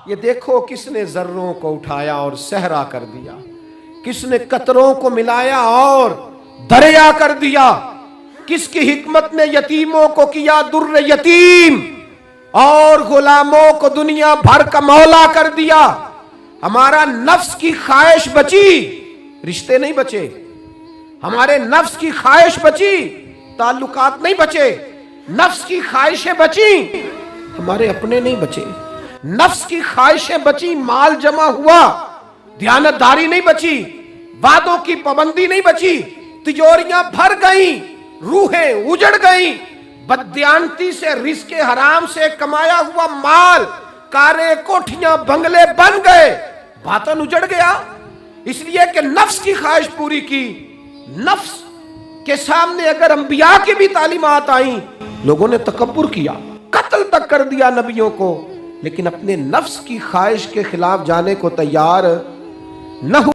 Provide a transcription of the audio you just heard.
یہ دیکھو کس نے ذروں کو اٹھایا اور صحرا کر دیا، کس نے قطروں کو ملایا اور دریا کر دیا، کس کی حکمت نے یتیموں کو کیا در یتیم اور غلاموں کو دنیا بھر کا مولا کر دیا۔ ہمارا نفس کی خواہش بچی، رشتے نہیں بچے، ہمارے نفس کی خواہش بچی، تعلقات نہیں بچے، نفس کی خواہشیں بچی، ہمارے اپنے نہیں بچے، نفس کی خواہشیں بچی، مال جمع ہوا، دیانتداری نہیں بچی، وعدوں کی پابندی نہیں بچی، تجوریاں بھر گئیں، روحیں اجڑ گئیں، بددیانتی سے رزق حرام سے کمایا ہوا مال، کاریں کوٹھیاں بنگلے بن گئے، باطن اجڑ گیا، اس لیے کہ نفس کی خواہش پوری کی۔ نفس کے سامنے اگر انبیاء کی بھی تعلیمات آئیں، لوگوں نے تکبر کیا، قتل تک کر دیا نبیوں کو، لیکن اپنے نفس کی خواہش کے خلاف جانے کو تیار نہ ہو۔